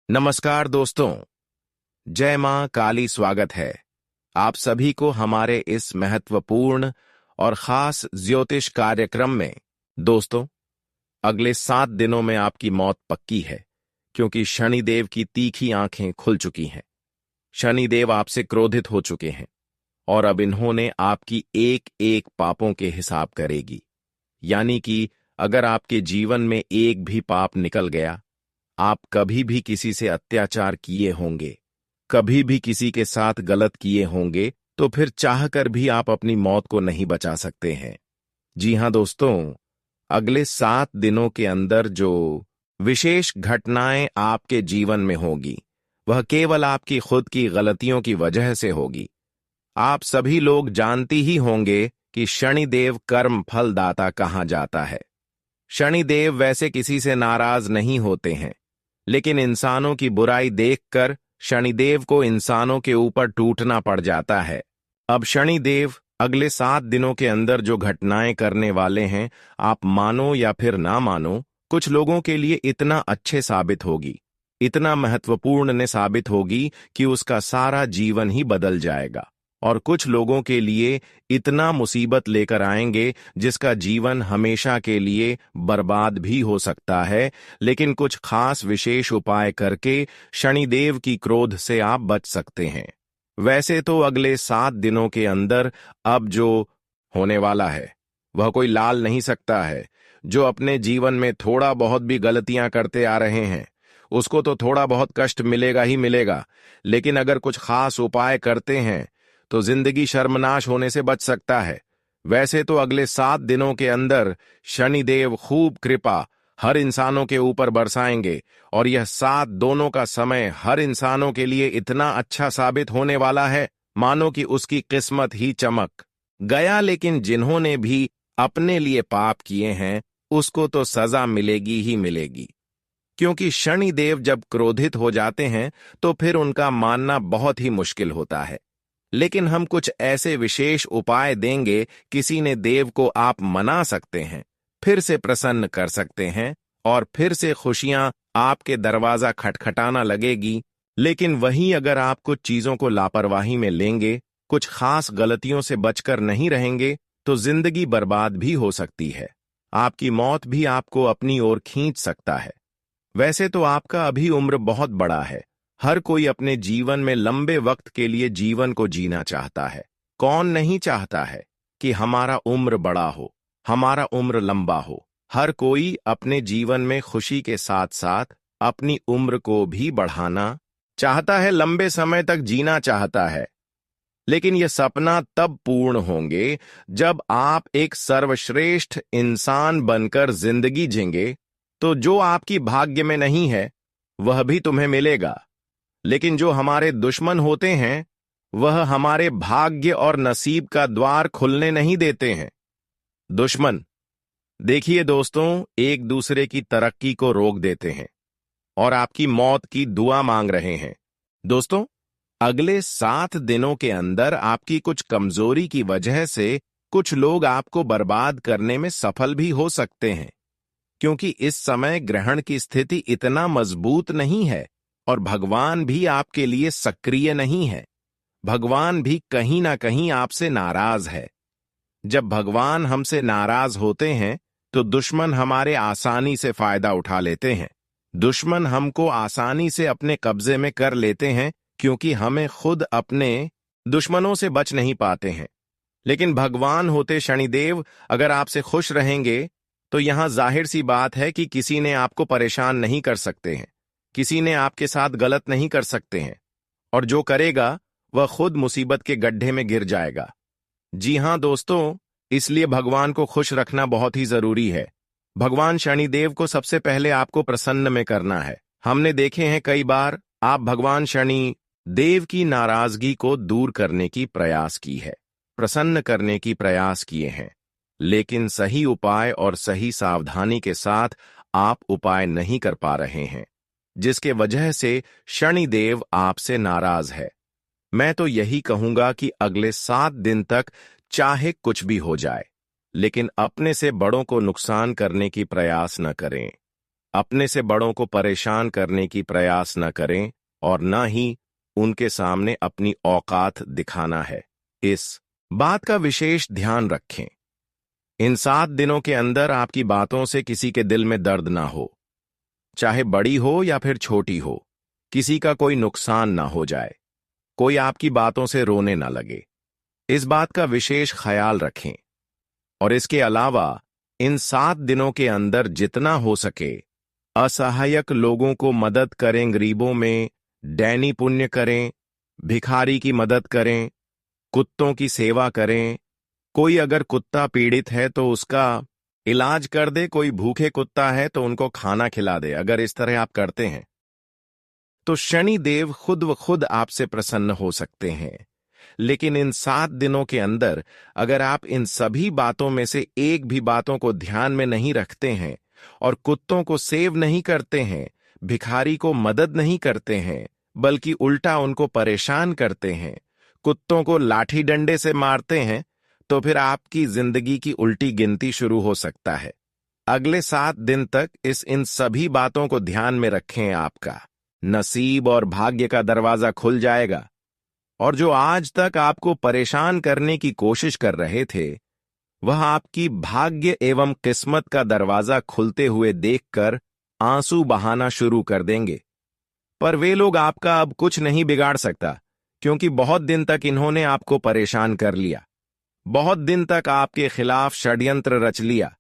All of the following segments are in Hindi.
नमस्कार दोस्तों। जय मां काली। स्वागत है आप सभी को हमारे इस महत्वपूर्ण और खास ज्योतिष कार्यक्रम में। दोस्तों, अगले 7 दिनों में आपकी मौत पक्की है, क्योंकि शनिदेव की तीखी आंखें खुल चुकी हैं। शनिदेव आपसे क्रोधित हो चुके हैं और अब इन्होंने आपकी एक एक पापों के हिसाब करेगी। यानी कि अगर आपके जीवन में एक भी पाप निकल गया, आप कभी भी किसी से अत्याचार किए होंगे, कभी भी किसी के साथ गलत किए होंगे, तो फिर चाहकर भी आप अपनी मौत को नहीं बचा सकते हैं। जी हां दोस्तों, अगले 7 दिनों के अंदर जो विशेष घटनाएं आपके जीवन में होगी, वह केवल आपकी खुद की गलतियों की वजह से होगी। आप सभी लोग जानते ही होंगे कि शनिदेव कर्म फलदाता कहा जाता है। शनिदेव वैसे किसी से नाराज नहीं होते हैं, लेकिन इंसानों की बुराई देखकर शनिदेव को इंसानों के ऊपर टूटना पड़ जाता है। अब शनिदेव अगले 7 दिनों के अंदर जो घटनाएं करने वाले हैं, आप मानो या फिर ना मानो, कुछ लोगों के लिए इतना अच्छे साबित होगी, इतना महत्वपूर्ण ने साबित होगी कि उसका सारा जीवन ही बदल जाएगा। और कुछ लोगों के लिए इतना मुसीबत लेकर आएंगे जिसका जीवन हमेशा के लिए बर्बाद भी हो सकता है। लेकिन कुछ खास विशेष उपाय करके शनिदेव की क्रोध से आप बच सकते हैं। वैसे तो अगले 7 दिनों के अंदर अब जो होने वाला है, वह कोई लाल नहीं सकता है। जो अपने जीवन में थोड़ा बहुत भी गलतियां करते आ रहे हैं, उसको तो थोड़ा बहुत कष्ट मिलेगा ही मिलेगा। लेकिन अगर कुछ खास उपाय करते हैं तो जिंदगी शर्मनाश होने से बच सकता है। वैसे तो अगले 7 दिनों के अंदर शनिदेव खूब कृपा हर इंसानों के ऊपर बरसाएंगे, और यह 7 दोनों का समय हर इंसानों के लिए इतना अच्छा साबित होने वाला है, मानो कि उसकी किस्मत ही चमक गया। लेकिन जिन्होंने भी अपने लिए पाप किए हैं, उसको तो सजा मिलेगी ही मिलेगी, क्योंकि शनिदेव जब क्रोधित हो जाते हैं तो फिर उनका मानना बहुत ही मुश्किल होता है। लेकिन हम कुछ ऐसे विशेष उपाय देंगे, किसी ने देव को आप मना सकते हैं, फिर से प्रसन्न कर सकते हैं, और फिर से खुशियां आपके दरवाजा खटखटाना लगेगी। लेकिन वहीं अगर आप कुछ चीजों को लापरवाही में लेंगे, कुछ खास गलतियों से बचकर नहीं रहेंगे, तो जिंदगी बर्बाद भी हो सकती है। आपकी मौत भी आपको अपनी ओर खींच सकता है। वैसे तो आपका अभी उम्र बहुत बड़ा है। हर कोई अपने जीवन में लंबे वक्त के लिए जीवन को जीना चाहता है। कौन नहीं चाहता है कि हमारा उम्र बड़ा हो, हमारा उम्र लंबा हो। हर कोई अपने जीवन में खुशी के साथ साथ अपनी उम्र को भी बढ़ाना चाहता है, लंबे समय तक जीना चाहता है। लेकिन यह सपना तब पूर्ण होंगे जब आप एक सर्वश्रेष्ठ इंसान बनकर जिंदगी जिएंगे। तो जो आपकी भाग्य में नहीं है, वह भी तुम्हें मिलेगा। लेकिन जो हमारे दुश्मन होते हैं, वह हमारे भाग्य और नसीब का द्वार खुलने नहीं देते हैं। दुश्मन, देखिए दोस्तों, एक दूसरे की तरक्की को रोक देते हैं और आपकी मौत की दुआ मांग रहे हैं। दोस्तों, अगले 7 दिनों के अंदर आपकी कुछ कमजोरी की वजह से कुछ लोग आपको बर्बाद करने में सफल भी हो सकते हैं, क्योंकि इस समय ग्रहण की स्थिति इतना मजबूत नहीं है और भगवान भी आपके लिए सक्रिय नहीं है। भगवान भी कहीं ना कहीं आपसे नाराज है। जब भगवान हमसे नाराज होते हैं तो दुश्मन हमारे आसानी से फायदा उठा लेते हैं। दुश्मन हमको आसानी से अपने कब्जे में कर लेते हैं, क्योंकि हमें खुद अपने दुश्मनों से बच नहीं पाते हैं। लेकिन भगवान होते शनिदेव अगर आपसे खुश रहेंगे तो यहां जाहिर सी बात है कि किसी ने आपको परेशान नहीं कर सकते हैं, किसी ने आपके साथ गलत नहीं कर सकते हैं, और जो करेगा वह खुद मुसीबत के गड्ढे में गिर जाएगा। जी हां दोस्तों, इसलिए भगवान को खुश रखना बहुत ही जरूरी है। भगवान शनिदेव को सबसे पहले आपको प्रसन्न में करना है। हमने देखे हैं कई बार आप भगवान शनि देव की नाराजगी को दूर करने की प्रयास की है, प्रसन्न करने की प्रयास किए हैं। लेकिन सही उपाय और सही सावधानी के साथ आप उपाय नहीं कर पा रहे हैं, जिसके वजह से शनिदेव आपसे नाराज है। मैं तो यही कहूंगा कि अगले 7 दिन तक चाहे कुछ भी हो जाए, लेकिन अपने से बड़ों को नुकसान करने की प्रयास न करें। अपने से बड़ों को परेशान करने की प्रयास न करें और न ही उनके सामने अपनी औकात दिखाना है। इस बात का विशेष ध्यान रखें। इन 7 दिनों के अंदर आपकी बातों से किसी के दिल में दर्द ना हो, चाहे बड़ी हो या फिर छोटी हो। किसी का कोई नुकसान ना हो जाए, कोई आपकी बातों से रोने ना लगे। इस बात का विशेष ख्याल रखें। और इसके अलावा इन 7 दिनों के अंदर जितना हो सके असहायक लोगों को मदद करें, गरीबों में दैनी पुण्य करें, भिखारी की मदद करें, कुत्तों की सेवा करें। कोई अगर कुत्ता पीड़ित है तो उसका इलाज कर दे, कोई भूखे कुत्ता है तो उनको खाना खिला दे। अगर इस तरह आप करते हैं तो शनि देव खुद व खुद आपसे प्रसन्न हो सकते हैं। लेकिन इन 7 दिनों के अंदर अगर आप इन सभी बातों में से एक भी बातों को ध्यान में नहीं रखते हैं और कुत्तों को सेव नहीं करते हैं, भिखारी को मदद नहीं करते हैं, बल्कि उल्टा उनको परेशान करते हैं, कुत्तों को लाठी डंडे से मारते हैं, तो फिर आपकी जिंदगी की उल्टी गिनती शुरू हो सकता है। अगले 7 दिन तक इन सभी बातों को ध्यान में रखें। आपका नसीब और भाग्य का दरवाजा खुल जाएगा और जो आज तक आपको परेशान करने की कोशिश कर रहे थे, वह आपकी भाग्य एवं किस्मत का दरवाजा खुलते हुए देखकर आंसू बहाना शुरू कर देंगे। पर वे लोग आपका अब कुछ नहीं बिगाड़ सकता, क्योंकि बहुत दिन तक इन्होंने आपको परेशान कर लिया, बहुत दिन तक आपके खिलाफ षड्यंत्र रच लिया,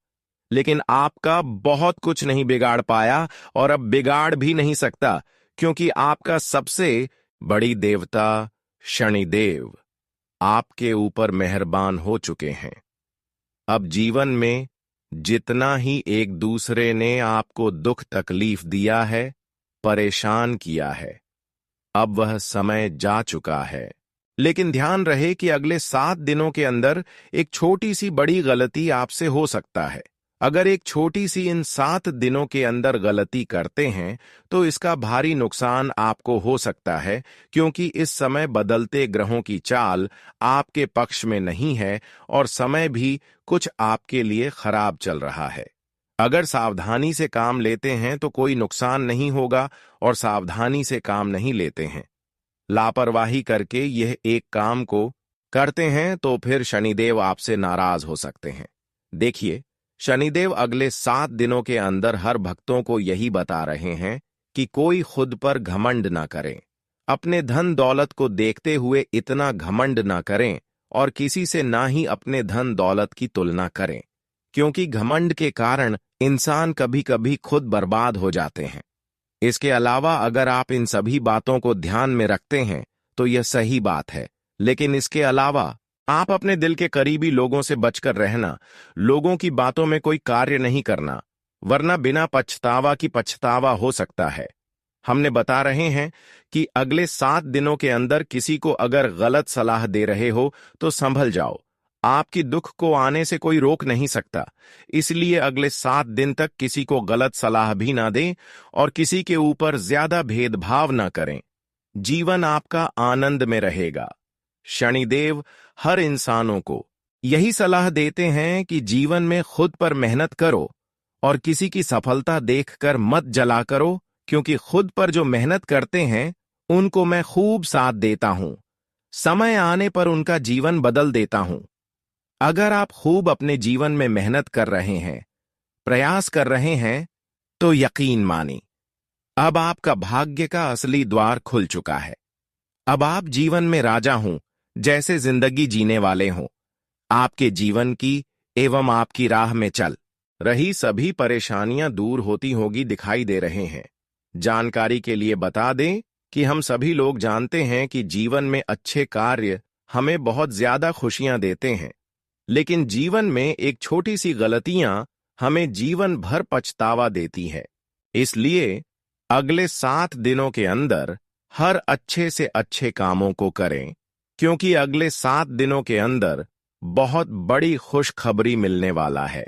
लेकिन आपका बहुत कुछ नहीं बिगाड़ पाया और अब बिगाड़ भी नहीं सकता, क्योंकि आपका सबसे बड़ी देवता शनिदेव आपके ऊपर मेहरबान हो चुके हैं। अब जीवन में जितना ही एक दूसरे ने आपको दुख तकलीफ दिया है, परेशान किया है, अब वह समय जा चुका है। लेकिन ध्यान रहे कि अगले 7 दिनों के अंदर एक छोटी सी बड़ी गलती आपसे हो सकता है। अगर एक छोटी सी इन 7 दिनों के अंदर गलती करते हैं तो इसका भारी नुकसान आपको हो सकता है, क्योंकि इस समय बदलते ग्रहों की चाल आपके पक्ष में नहीं है और समय भी कुछ आपके लिए खराब चल रहा है। अगर सावधानी से काम लेते हैं तो कोई नुकसान नहीं होगा, और सावधानी से काम नहीं लेते हैं, लापरवाही करके यह एक काम को करते हैं, तो फिर शनिदेव आपसे नाराज हो सकते हैं। देखिए, शनिदेव अगले 7 दिनों के अंदर हर भक्तों को यही बता रहे हैं कि कोई खुद पर घमंड ना करें, अपने धन दौलत को देखते हुए इतना घमंड ना करें और किसी से ना ही अपने धन दौलत की तुलना करें, क्योंकि घमंड के कारण इंसान कभी कभी खुद बर्बाद हो जाते हैं। इसके अलावा अगर आप इन सभी बातों को ध्यान में रखते हैं तो यह सही बात है, लेकिन इसके अलावा आप अपने दिल के करीबी लोगों से बचकर रहना, लोगों की बातों में कोई कार्य नहीं करना, वरना बिना पछतावा की पछतावा हो सकता है। हमने बता रहे हैं कि अगले 7 दिनों के अंदर किसी को अगर गलत सलाह दे रहे हो तो संभल जाओ, आपकी दुख को आने से कोई रोक नहीं सकता। इसलिए अगले 7 दिन तक किसी को गलत सलाह भी ना दें और किसी के ऊपर ज्यादा भेदभाव ना करें। जीवन आपका आनंद में रहेगा। शनिदेव हर इंसानों को यही सलाह देते हैं कि जीवन में खुद पर मेहनत करो और किसी की सफलता देखकर मत जला करो, क्योंकि खुद पर जो मेहनत करते हैं उनको मैं खूब साथ देता हूं, समय आने पर उनका जीवन बदल देता हूं। अगर आप खूब अपने जीवन में मेहनत कर रहे हैं, प्रयास कर रहे हैं, तो यकीन मानिए अब आपका भाग्य का असली द्वार खुल चुका है। अब आप जीवन में राजा हों, जैसे जिंदगी जीने वाले हों। आपके जीवन की एवं आपकी राह में चल रही सभी परेशानियां दूर होती होगी दिखाई दे रहे हैं। जानकारी के लिए बता दें कि हम सभी लोग जानते हैं कि जीवन में अच्छे कार्य हमें बहुत ज्यादा खुशियां देते हैं, लेकिन जीवन में एक छोटी सी गलतियां हमें जीवन भर पछतावा देती है। इसलिए अगले 7 दिनों के अंदर हर अच्छे से अच्छे कामों को करें, क्योंकि अगले 7 दिनों के अंदर बहुत बड़ी खुशखबरी मिलने वाला है।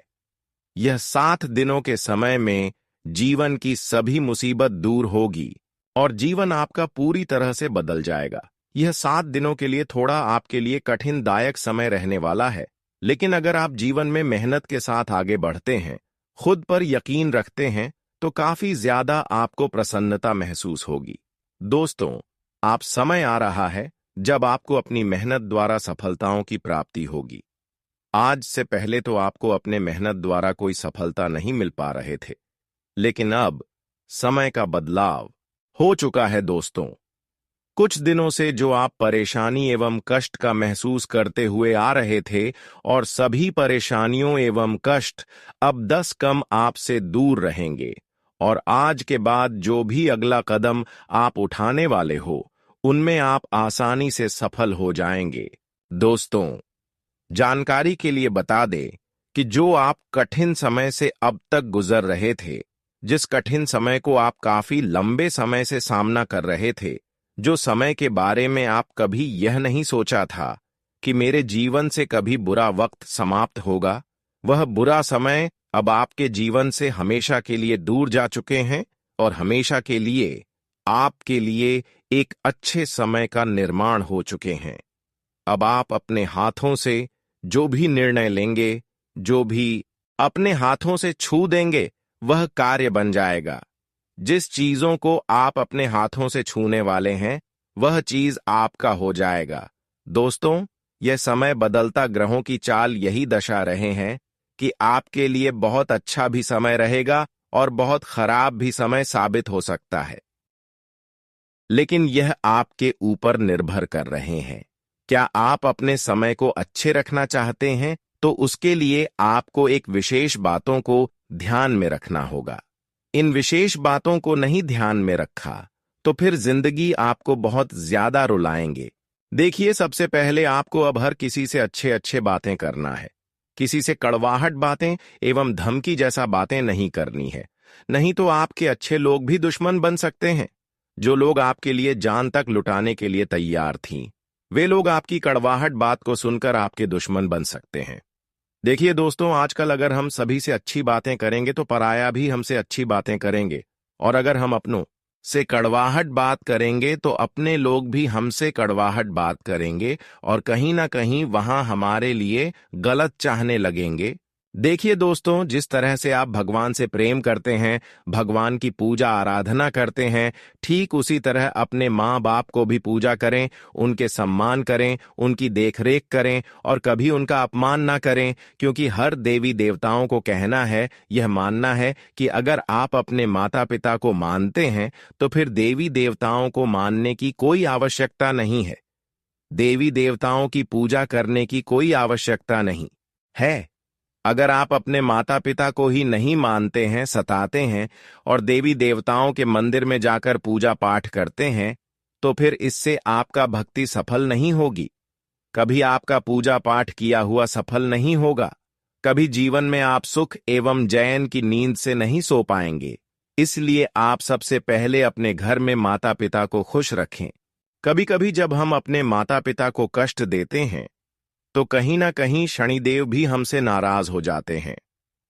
यह 7 दिनों के समय में जीवन की सभी मुसीबत दूर होगी और जीवन आपका पूरी तरह से बदल जाएगा। यह 7 दिनों के लिए थोड़ा आपके लिए कठिन दायक समय रहने वाला है, लेकिन अगर आप जीवन में मेहनत के साथ आगे बढ़ते हैं, खुद पर यकीन रखते हैं, तो काफी ज्यादा आपको प्रसन्नता महसूस होगी। दोस्तों, आप समय आ रहा है जब आपको अपनी मेहनत द्वारा सफलताओं की प्राप्ति होगी। आज से पहले तो आपको अपने मेहनत द्वारा कोई सफलता नहीं मिल पा रहे थे, लेकिन अब समय का बदलाव हो चुका है। दोस्तों, कुछ दिनों से जो आप परेशानी एवं कष्ट का महसूस करते हुए आ रहे थे, और सभी परेशानियों एवं कष्ट अब 10 कम आपसे दूर रहेंगे, और आज के बाद जो भी अगला कदम आप उठाने वाले हो, उनमें आप आसानी से सफल हो जाएंगे। दोस्तों, जानकारी के लिए बता दें कि जो आप कठिन समय से अब तक गुजर रहे थे, जिस कठिन समय को आप काफी लंबे समय से सामना कर रहे थे, जो समय के बारे में आप कभी यह नहीं सोचा था कि मेरे जीवन से कभी बुरा वक्त समाप्त होगा, वह बुरा समय अब आपके जीवन से हमेशा के लिए दूर जा चुके हैं, और हमेशा के लिए आपके लिए एक अच्छे समय का निर्माण हो चुके हैं। अब आप अपने हाथों से जो भी निर्णय लेंगे, जो भी अपने हाथों से छू देंगे, वह कार्य बन जाएगा। जिस चीजों को आप अपने हाथों से छूने वाले हैं, वह चीज आपका हो जाएगा। दोस्तों, यह समय बदलता ग्रहों की चाल यही दर्शा रहे हैं कि आपके लिए बहुत अच्छा भी समय रहेगा और बहुत खराब भी समय साबित हो सकता है, लेकिन यह आपके ऊपर निर्भर कर रहे हैं। क्या आप अपने समय को अच्छे रखना चाहते हैं, तो उसके लिए आपको एक विशेष बातों को ध्यान में रखना होगा। इन विशेष बातों को नहीं ध्यान में रखा तो फिर जिंदगी आपको बहुत ज्यादा रुलाएंगे। देखिए, सबसे पहले आपको अब हर किसी से अच्छे अच्छे बातें करना है। किसी से कड़वाहट बातें एवं धमकी जैसा बातें नहीं करनी है, नहीं तो आपके अच्छे लोग भी दुश्मन बन सकते हैं। जो लोग आपके लिए जान तक लुटाने के लिए तैयार थीं, वे लोग आपकी कड़वाहट बात को सुनकर आपके दुश्मन बन सकते हैं। देखिए दोस्तों, आजकल अगर हम सभी से अच्छी बातें करेंगे तो पराया भी हमसे अच्छी बातें करेंगे, और अगर हम अपनों से कड़वाहट बात करेंगे तो अपने लोग भी हमसे कड़वाहट बात करेंगे, और कहीं ना कहीं वहां हमारे लिए गलत चाहने लगेंगे। देखिए दोस्तों, जिस तरह से आप भगवान से प्रेम करते हैं, भगवान की पूजा आराधना करते हैं, ठीक उसी तरह अपने माँ बाप को भी पूजा करें, उनके सम्मान करें, उनकी देखरेख करें, और कभी उनका अपमान ना करें, क्योंकि हर देवी देवताओं को कहना है, यह मानना है कि अगर आप अपने माता पिता को मानते हैं तो फिर देवी देवताओं को मानने की कोई आवश्यकता नहीं है। देवी देवताओं की पूजा करने की कोई आवश्यकता नहीं है। अगर आप अपने माता पिता को ही नहीं मानते हैं, सताते हैं, और देवी देवताओं के मंदिर में जाकर पूजा पाठ करते हैं, तो फिर इससे आपका भक्ति सफल नहीं होगी। कभी आपका पूजा पाठ किया हुआ सफल नहीं होगा। कभी जीवन में आप सुख एवं चैन की नींद से नहीं सो पाएंगे। इसलिए आप सबसे पहले अपने घर में माता पिता को खुश रखें। कभी कभी जब हम अपने माता पिता को कष्ट देते हैं, तो कहीं ना कहीं शनिदेव भी हमसे नाराज हो जाते हैं,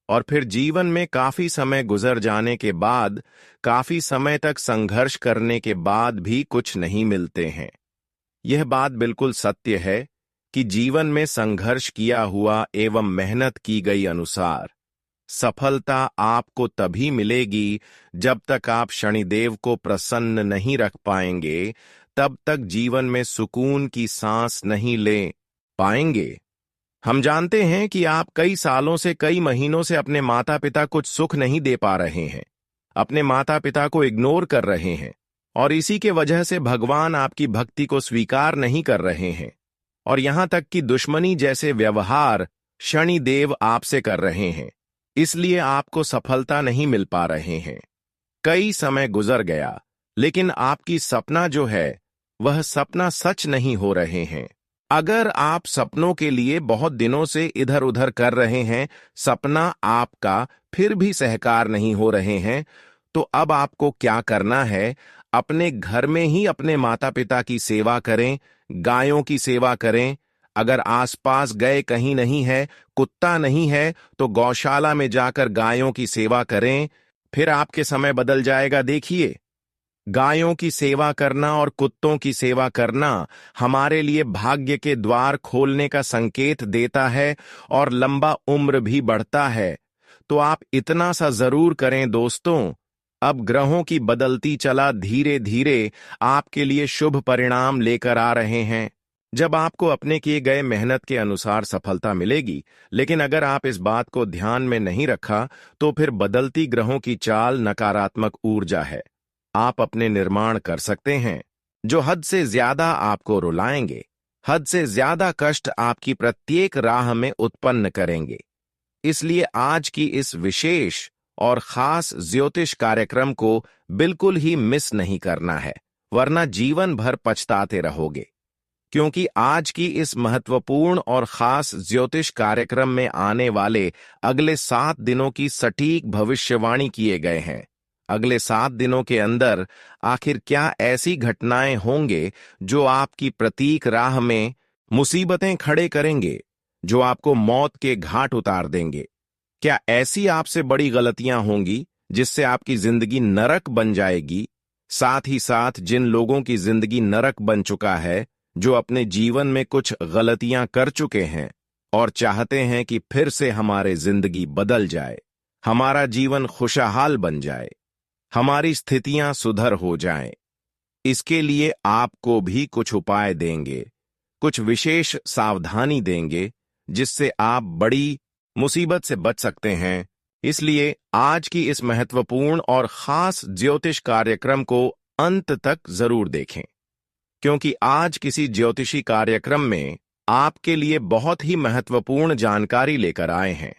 और फिर जीवन में काफी समय गुजर जाने के बाद, काफी समय तक संघर्ष करने के बाद भी कुछ नहीं मिलते हैं। यह बात बिल्कुल सत्य है कि जीवन में संघर्ष किया हुआ एवं मेहनत की गई अनुसार सफलता आपको तभी मिलेगी जब तक आप शनिदेव को प्रसन्न नहीं रख पाएंगे, तब तक जीवन में सुकून की सांस नहीं ले पाएंगे। हम जानते हैं कि आप कई सालों से, कई महीनों से अपने माता पिता कुछ सुख नहीं दे पा रहे हैं, अपने माता पिता को इग्नोर कर रहे हैं, और इसी के वजह से भगवान आपकी भक्ति को स्वीकार नहीं कर रहे हैं, और यहां तक कि दुश्मनी जैसे व्यवहार शनिदेव आपसे कर रहे हैं। इसलिए आपको सफलता नहीं मिल पा रहे हैं। कई समय गुजर गया, लेकिन आपकी सपना जो है, वह सपना सच नहीं हो रहे हैं। अगर आप सपनों के लिए बहुत दिनों से इधर उधर कर रहे हैं, सपना आपका फिर भी सहकार नहीं हो रहे हैं, तो अब आपको क्या करना है? अपने घर में ही अपने माता पिता की सेवा करें, गायों की सेवा करें। अगर आसपास गए कहीं नहीं है, कुत्ता नहीं है, तो गौशाला में जाकर गायों की सेवा करें, फिर आपके समय बदल जाएगा। देखिए, गायों की सेवा करना और कुत्तों की सेवा करना हमारे लिए भाग्य के द्वार खोलने का संकेत देता है, और लंबा उम्र भी बढ़ता है। तो आप इतना सा जरूर करें दोस्तों, अब ग्रहों की बदलती चला धीरे धीरे आपके लिए शुभ परिणाम लेकर आ रहे हैं। जब आपको अपने किए गए मेहनत के अनुसार सफलता मिलेगी, लेकिन अगर आप इस बात को ध्यान में नहीं रखा, तो फिर बदलती ग्रहों की चाल नकारात्मक ऊर्जा है। आप अपने निर्माण कर सकते हैं जो हद से ज्यादा आपको रुलाएंगे, हद से ज्यादा कष्ट आपकी प्रत्येक राह में उत्पन्न करेंगे। इसलिए आज की इस विशेष और खास ज्योतिष कार्यक्रम को बिल्कुल ही मिस नहीं करना है, वरना जीवन भर पछताते रहोगे। क्योंकि आज की इस महत्वपूर्ण और खास ज्योतिष कार्यक्रम में आने वाले अगले 7 दिनों की सटीक भविष्यवाणी किए गए हैं। अगले 7 दिनों के अंदर आखिर क्या ऐसी घटनाएं होंगे जो आपकी प्रतीक राह में मुसीबतें खड़े करेंगे, जो आपको मौत के घाट उतार देंगे? क्या ऐसी आपसे बड़ी गलतियां होंगी जिससे आपकी जिंदगी नरक बन जाएगी? साथ ही साथ जिन लोगों की जिंदगी नरक बन चुका है, जो अपने जीवन में कुछ गलतियां कर चुके हैं और चाहते हैं कि फिर से हमारी जिंदगी बदल जाए, हमारा जीवन खुशहाल बन जाए, हमारी स्थितियां सुधर हो जाएं, इसके लिए आपको भी कुछ उपाय देंगे, कुछ विशेष सावधानी देंगे, जिससे आप बड़ी मुसीबत से बच सकते हैं। इसलिए आज की इस महत्वपूर्ण और खास ज्योतिष कार्यक्रम को अंत तक जरूर देखें, क्योंकि आज किसी ज्योतिषी कार्यक्रम में आपके लिए बहुत ही महत्वपूर्ण जानकारी लेकर आए हैं।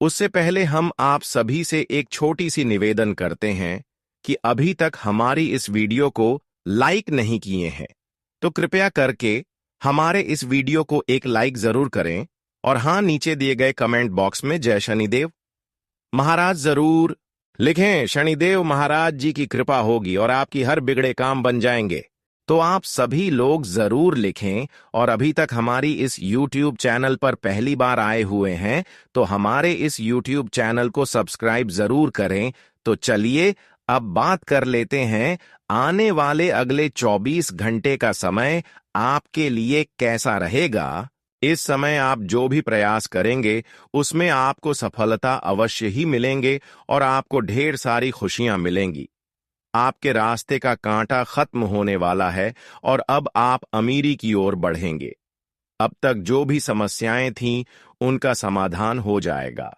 उससे पहले हम आप सभी से एक छोटी सी निवेदन करते हैं कि अभी तक हमारी इस वीडियो को लाइक नहीं किए हैं, तो कृपया करके हमारे इस वीडियो को एक लाइक जरूर करें और हाँ, नीचे दिए गए कमेंट बॉक्स में जय शनिदेव महाराज जरूर लिखें। शनिदेव महाराज जी की कृपा होगी और आपकी हर बिगड़े काम बन जाएंगे। तो आप सभी लोग जरूर लिखें, और अभी तक हमारी इस YouTube चैनल पर पहली बार आए हुए हैं तो हमारे इस YouTube चैनल को सब्सक्राइब जरूर करें। तो चलिए अब बात कर लेते हैं आने वाले अगले 24 घंटे का समय आपके लिए कैसा रहेगा। इस समय आप जो भी प्रयास करेंगे उसमें आपको सफलता अवश्य ही मिलेंगे और आपको ढेर सारी खुशियां मिलेंगी। आपके रास्ते का कांटा खत्म होने वाला है और अब आप अमीरी की ओर बढ़ेंगे। अब तक जो भी समस्याएं थीं उनका समाधान हो जाएगा।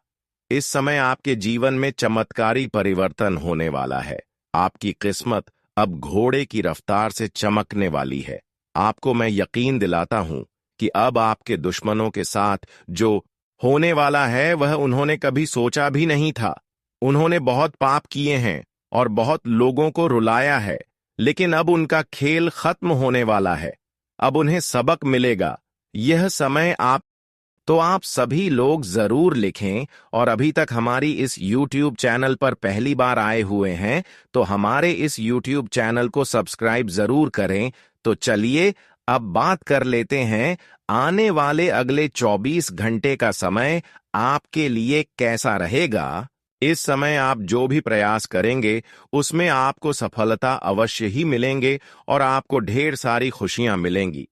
इस समय आपके जीवन में चमत्कारी परिवर्तन होने वाला है। आपकी किस्मत अब घोड़े की रफ्तार से चमकने वाली है। आपको मैं यकीन दिलाता हूं कि अब आपके दुश्मनों के साथ जो होने वाला है वह उन्होंने कभी सोचा भी नहीं था। उन्होंने बहुत पाप किए हैं और बहुत लोगों को रुलाया है, लेकिन अब उनका खेल खत्म होने वाला है। अब उन्हें सबक मिलेगा। यह समय आप सभी लोग जरूर लिखें, और अभी तक हमारी इस YouTube चैनल पर पहली बार आए हुए हैं तो हमारे इस YouTube चैनल को सब्सक्राइब जरूर करें। तो चलिए अब बात कर लेते हैं आने वाले अगले 24 घंटे का समय आपके लिए कैसा रहेगा। इस समय आप जो भी प्रयास करेंगे उसमें आपको सफलता अवश्य ही मिलेंगे और आपको ढेर सारी खुशियां मिलेंगी।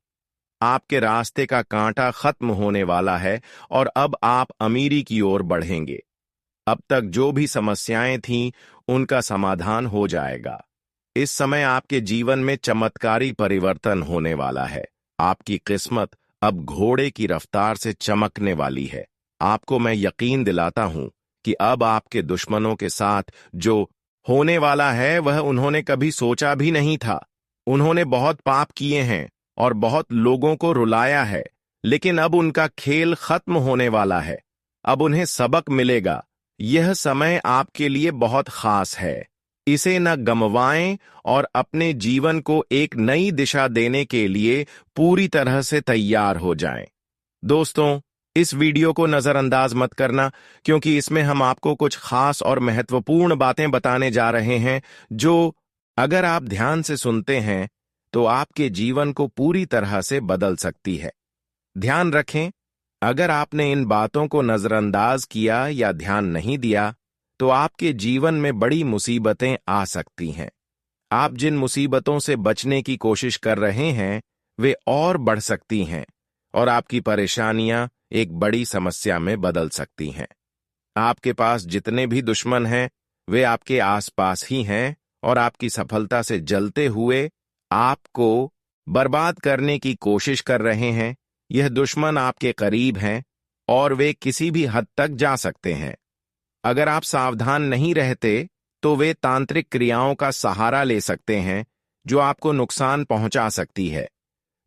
आपके रास्ते का कांटा खत्म होने वाला है और अब आप अमीरी की ओर बढ़ेंगे। अब तक जो भी समस्याएं थीं उनका समाधान हो जाएगा। इस समय आपके जीवन में चमत्कारी परिवर्तन होने वाला है। आपकी किस्मत अब घोड़े की रफ्तार से चमकने वाली है। आपको मैं यकीन दिलाता हूं कि अब आपके दुश्मनों के साथ जो होने वाला है वह उन्होंने कभी सोचा भी नहीं था। उन्होंने बहुत पाप किए हैं और बहुत लोगों को रुलाया है, लेकिन अब उनका खेल खत्म होने वाला है। अब उन्हें सबक मिलेगा। यह समय आपके लिए बहुत खास है। इसे न गंवाएं और अपने जीवन को एक नई दिशा देने के लिए पूरी तरह से तैयार हो जाएं। दोस्तों, इस वीडियो को नजरअंदाज मत करना, क्योंकि इसमें हम आपको कुछ खास और महत्वपूर्ण बातें बताने जा रहे हैं जो अगर आप ध्यान से सुनते हैं तो आपके जीवन को पूरी तरह से बदल सकती है। ध्यान रखें, अगर आपने इन बातों को नजरअंदाज किया या ध्यान नहीं दिया तो आपके जीवन में बड़ी मुसीबतें आ सकती हैं। आप जिन मुसीबतों से बचने की कोशिश कर रहे हैं वे और बढ़ सकती हैं और आपकी परेशानियां एक बड़ी समस्या में बदल सकती हैं। आपके पास जितने भी दुश्मन हैं वे आपके आसपास ही हैं और आपकी सफलता से जलते हुए आपको बर्बाद करने की कोशिश कर रहे हैं। यह दुश्मन आपके करीब हैं और वे किसी भी हद तक जा सकते हैं। अगर आप सावधान नहीं रहते तो वे तांत्रिक क्रियाओं का सहारा ले सकते हैं जो आपको नुकसान पहुंचा सकती है।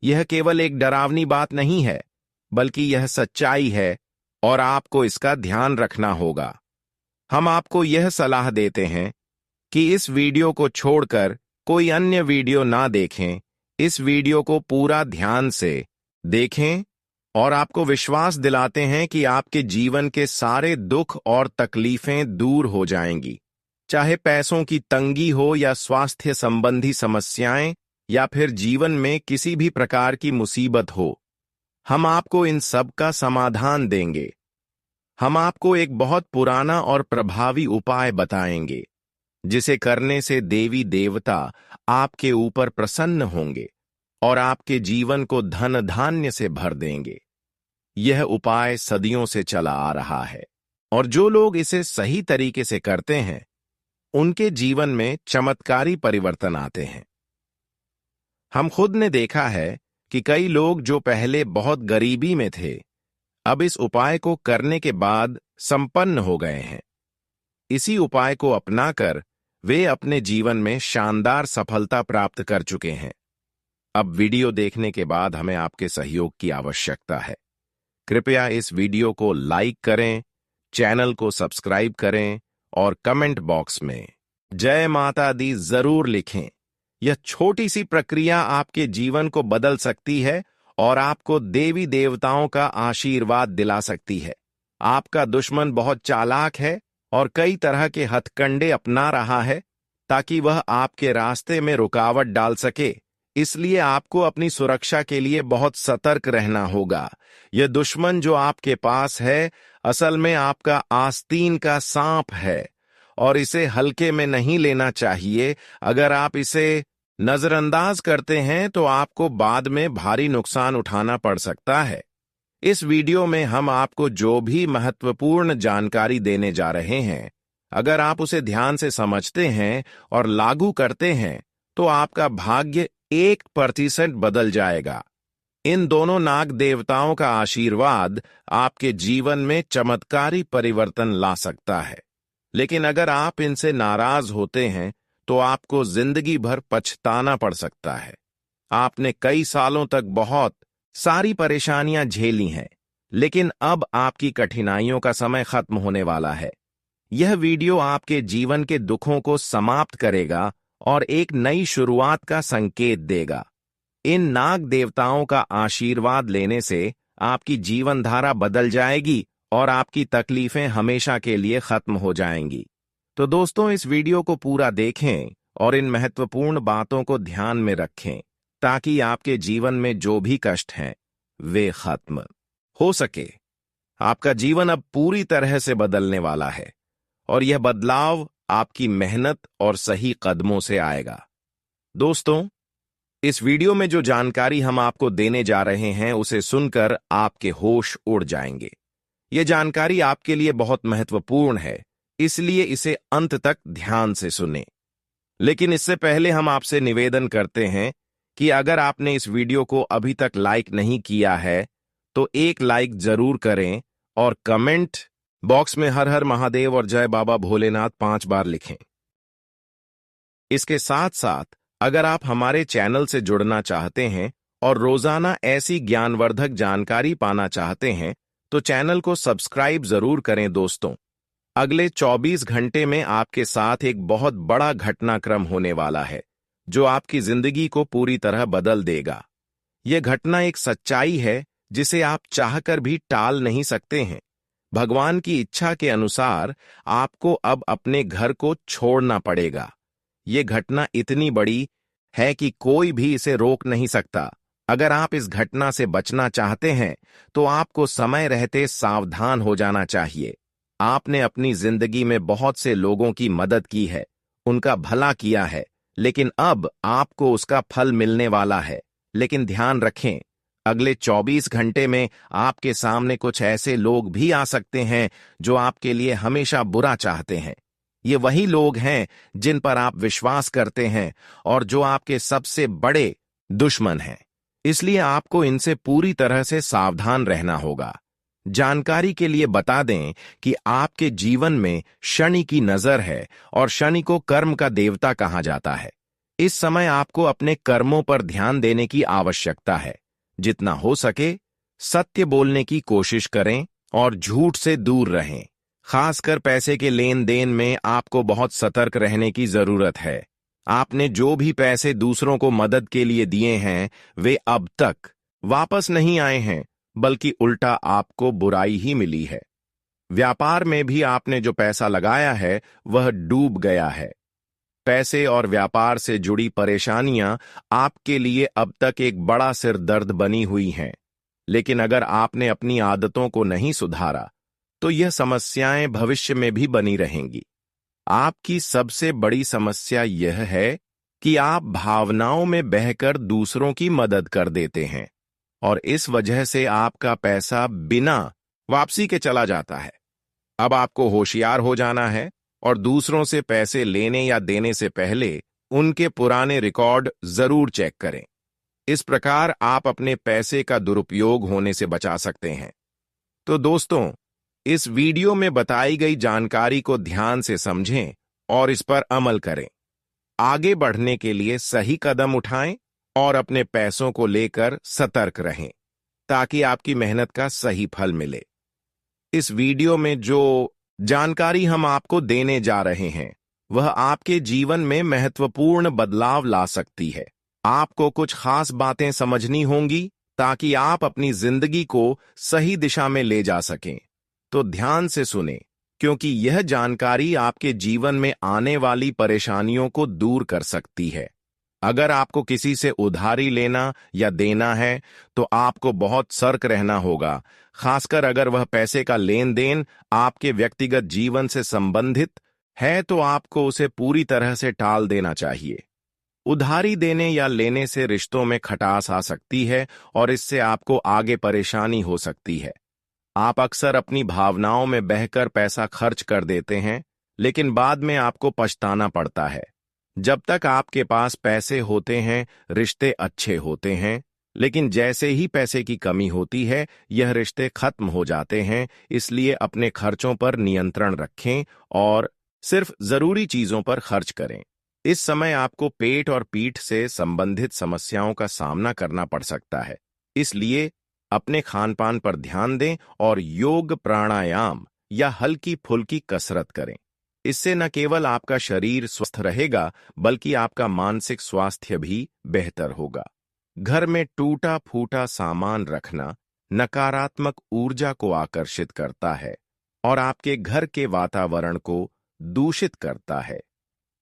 यह केवल एक डरावनी बात नहीं है, बल्कि यह सच्चाई है और आपको इसका ध्यान रखना होगा। हम आपको यह सलाह देते हैं कि इस वीडियो को छोड़कर कोई अन्य वीडियो ना देखें। इस वीडियो को पूरा ध्यान से देखें और आपको विश्वास दिलाते हैं कि आपके जीवन के सारे दुख और तकलीफें दूर हो जाएंगी, चाहे पैसों की तंगी हो या स्वास्थ्य संबंधी समस्याएं या फिर जीवन में किसी भी प्रकार की मुसीबत हो। हम आपको इन सब का समाधान देंगे। हम आपको एक बहुत पुराना और प्रभावी उपाय बताएंगे जिसे करने से देवी देवता आपके ऊपर प्रसन्न होंगे और आपके जीवन को धन धान्य से भर देंगे। यह उपाय सदियों से चला आ रहा है और जो लोग इसे सही तरीके से करते हैं उनके जीवन में चमत्कारी परिवर्तन आते हैं। हम खुद ने देखा है कि कई लोग जो पहले बहुत गरीबी में थे अब इस उपाय को करने के बाद संपन्न हो गए हैं। इसी उपाय को अपनाकर वे अपने जीवन में शानदार सफलता प्राप्त कर चुके हैं। अब वीडियो देखने के बाद हमें आपके सहयोग की आवश्यकता है। कृपया इस वीडियो को लाइक करें, चैनल को सब्सक्राइब करें और कमेंट बॉक्स में जय माता दी जरूर लिखें। यह छोटी सी प्रक्रिया आपके जीवन को बदल सकती है और आपको देवी देवताओं का आशीर्वाद दिला सकती है। आपका दुश्मन बहुत चालाक है और कई तरह के हथकंडे अपना रहा है ताकि वह आपके रास्ते में रुकावट डाल सके। इसलिए आपको अपनी सुरक्षा के लिए बहुत सतर्क रहना होगा। यह दुश्मन जो आपके पास है असल में आपका आस्तीन का सांप है और इसे हल्के में नहीं लेना चाहिए। अगर आप इसे नजरअंदाज करते हैं तो आपको बाद में भारी नुकसान उठाना पड़ सकता है। इस वीडियो में हम आपको जो भी महत्वपूर्ण जानकारी देने जा रहे हैं, अगर आप उसे ध्यान से समझते हैं और लागू करते हैं तो आपका भाग्य 1% बदल जाएगा। इन दोनों नाग देवताओं का आशीर्वाद आपके जीवन में चमत्कारी परिवर्तन ला सकता है। लेकिन अगर आप इनसे नाराज होते हैं तो आपको जिंदगी भर पछताना पड़ सकता है। आपने कई सालों तक बहुत सारी परेशानियां झेली हैं, लेकिन अब आपकी कठिनाइयों का समय खत्म होने वाला है। यह वीडियो आपके जीवन के दुखों को समाप्त करेगा और एक नई शुरुआत का संकेत देगा। इन नाग देवताओं का आशीर्वाद लेने से आपकी जीवन धारा बदल जाएगी और आपकी तकलीफें हमेशा के लिए खत्म हो जाएंगी। तो दोस्तों, इस वीडियो को पूरा देखें और इन महत्वपूर्ण बातों को ध्यान में रखें ताकि आपके जीवन में जो भी कष्ट हैं वे खत्म हो सके। आपका जीवन अब पूरी तरह से बदलने वाला है और यह बदलाव आपकी मेहनत और सही कदमों से आएगा। दोस्तों, इस वीडियो में जो जानकारी हम आपको देने जा रहे हैं उसे सुनकर आपके होश उड़ जाएंगे। यह जानकारी आपके लिए बहुत महत्वपूर्ण है, इसलिए इसे अंत तक ध्यान से सुनें। लेकिन इससे पहले हम आपसे निवेदन करते हैं कि अगर आपने इस वीडियो को अभी तक लाइक नहीं किया है तो एक लाइक जरूर करें और कमेंट बॉक्स में हर हर महादेव और जय बाबा भोलेनाथ 5 बार लिखें। इसके साथ साथ अगर आप हमारे चैनल से जुड़ना चाहते हैं और रोजाना ऐसी ज्ञानवर्धक जानकारी पाना चाहते हैं तो चैनल को सब्सक्राइब जरूर करें। दोस्तों, अगले 24 घंटे में आपके साथ एक बहुत बड़ा घटनाक्रम होने वाला है जो आपकी जिंदगी को पूरी तरह बदल देगा। यह घटना एक सच्चाई है जिसे आप चाहकर भी टाल नहीं सकते हैं। भगवान की इच्छा के अनुसार आपको अब अपने घर को छोड़ना पड़ेगा। यह घटना इतनी बड़ी है कि कोई भी इसे रोक नहीं सकता। अगर आप इस घटना से बचना चाहते हैं तो आपको समय रहते सावधान हो जाना चाहिए। आपने अपनी जिंदगी में बहुत से लोगों की मदद की है, उनका भला किया है, लेकिन अब आपको उसका फल मिलने वाला है। लेकिन ध्यान रखें, अगले 24 घंटे में आपके सामने कुछ ऐसे लोग भी आ सकते हैं जो आपके लिए हमेशा बुरा चाहते हैं। ये वही लोग हैं जिन पर आप विश्वास करते हैं और जो आपके सबसे बड़े दुश्मन हैं। इसलिए आपको इनसे पूरी तरह से सावधान रहना होगा। जानकारी के लिए बता दें कि आपके जीवन में शनि की नजर है और शनि को कर्म का देवता कहा जाता है। इस समय आपको अपने कर्मों पर ध्यान देने की आवश्यकता है। जितना हो सके सत्य बोलने की कोशिश करें और झूठ से दूर रहें। खासकर पैसे के लेन देन में आपको बहुत सतर्क रहने की जरूरत है। आपने जो भी पैसे दूसरों को मदद के लिए दिए हैं वे अब तक वापस नहीं आए हैं, बल्कि उल्टा आपको बुराई ही मिली है। व्यापार में भी आपने जो पैसा लगाया है वह डूब गया है। पैसे और व्यापार से जुड़ी परेशानियां आपके लिए अब तक एक बड़ा सिरदर्द बनी हुई हैं। लेकिन अगर आपने अपनी आदतों को नहीं सुधारा तो यह समस्याएं भविष्य में भी बनी रहेंगी। आपकी सबसे बड़ी समस्या यह है कि आप भावनाओं में बहकर दूसरों की मदद कर देते हैं और इस वजह से आपका पैसा बिना वापसी के चला जाता है। अब आपको होशियार हो जाना है और दूसरों से पैसे लेने या देने से पहले उनके पुराने रिकॉर्ड जरूर चेक करें। इस प्रकार आप अपने पैसे का दुरुपयोग होने से बचा सकते हैं। तो दोस्तों, इस वीडियो में बताई गई जानकारी को ध्यान से समझें और इस पर अमल करें। आगे बढ़ने के लिए सही कदम उठाएं और अपने पैसों को लेकर सतर्क रहें ताकि आपकी मेहनत का सही फल मिले। इस वीडियो में जो जानकारी हम आपको देने जा रहे हैं वह आपके जीवन में महत्वपूर्ण बदलाव ला सकती है। आपको कुछ खास बातें समझनी होंगी ताकि आप अपनी जिंदगी को सही दिशा में ले जा सकें। तो ध्यान से सुने, क्योंकि यह जानकारी आपके जीवन में आने वाली परेशानियों को दूर कर सकती है। अगर आपको किसी से उधारी लेना या देना है तो आपको बहुत सतर्क रहना होगा, खासकर अगर वह पैसे का लेन देन आपके व्यक्तिगत जीवन से संबंधित है तो आपको उसे पूरी तरह से टाल देना चाहिए। उधारी देने या लेने से रिश्तों में खटास आ सकती है और इससे आपको आगे परेशानी हो सकती है। आप अक्सर अपनी भावनाओं में बहकर पैसा खर्च कर देते हैं, लेकिन बाद में आपको पछताना पड़ता है। जब तक आपके पास पैसे होते हैं रिश्ते अच्छे होते हैं, लेकिन जैसे ही पैसे की कमी होती है यह रिश्ते खत्म हो जाते हैं। इसलिए अपने खर्चों पर नियंत्रण रखें और सिर्फ जरूरी चीजों पर खर्च करें। इस समय आपको पेट और पीठ से संबंधित समस्याओं का सामना करना पड़ सकता है। इसलिए अपने खानपान पर ध्यान दें और योग, प्राणायाम या हल्की फुल्की कसरत करें। इससे न केवल आपका शरीर स्वस्थ रहेगा बल्कि आपका मानसिक स्वास्थ्य भी बेहतर होगा। घर में टूटा फूटा सामान रखना नकारात्मक ऊर्जा को आकर्षित करता है और आपके घर के वातावरण को दूषित करता है।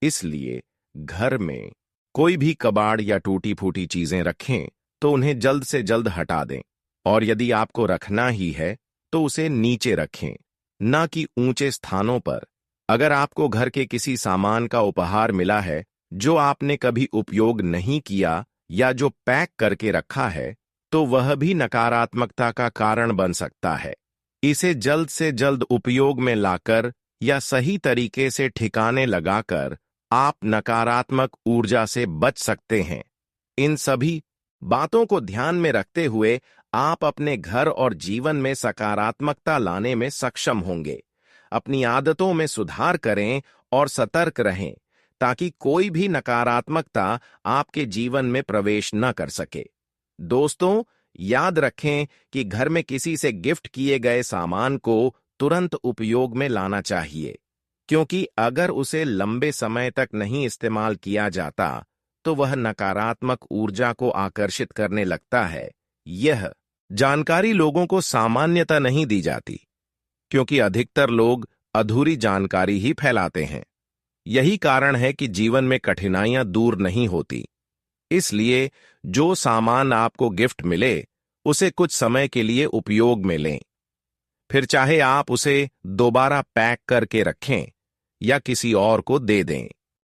इसलिए घर में कोई भी कबाड़ या टूटी फूटी चीजें रखें तो उन्हें जल्द से जल्द हटा दें, और यदि आपको रखना ही है तो उसे नीचे रखें, न कि ऊंचे स्थानों पर। अगर आपको घर के किसी सामान का उपहार मिला है जो आपने कभी उपयोग नहीं किया या जो पैक करके रखा है तो वह भी नकारात्मकता का कारण बन सकता है। इसे जल्द से जल्द उपयोग में लाकर या सही तरीके से ठिकाने लगाकर आप नकारात्मक ऊर्जा से बच सकते हैं। इन सभी बातों को ध्यान में रखते हुए आप अपने घर और जीवन में सकारात्मकता लाने में सक्षम होंगे। अपनी आदतों में सुधार करें और सतर्क रहें ताकि कोई भी नकारात्मकता आपके जीवन में प्रवेश न कर सके। दोस्तों, याद रखें कि घर में किसी से गिफ्ट किए गए सामान को तुरंत उपयोग में लाना चाहिए, क्योंकि अगर उसे लंबे समय तक नहीं इस्तेमाल किया जाता तो वह नकारात्मक ऊर्जा को आकर्षित करने लगता है। यह जानकारी लोगों को सामान्यता नहीं दी जाती, क्योंकि अधिकतर लोग अधूरी जानकारी ही फैलाते हैं। यही कारण है कि जीवन में कठिनाइयां दूर नहीं होती। इसलिए जो सामान आपको गिफ्ट मिले उसे कुछ समय के लिए उपयोग में लें, फिर चाहे आप उसे दोबारा पैक करके रखें या किसी और को दे दें।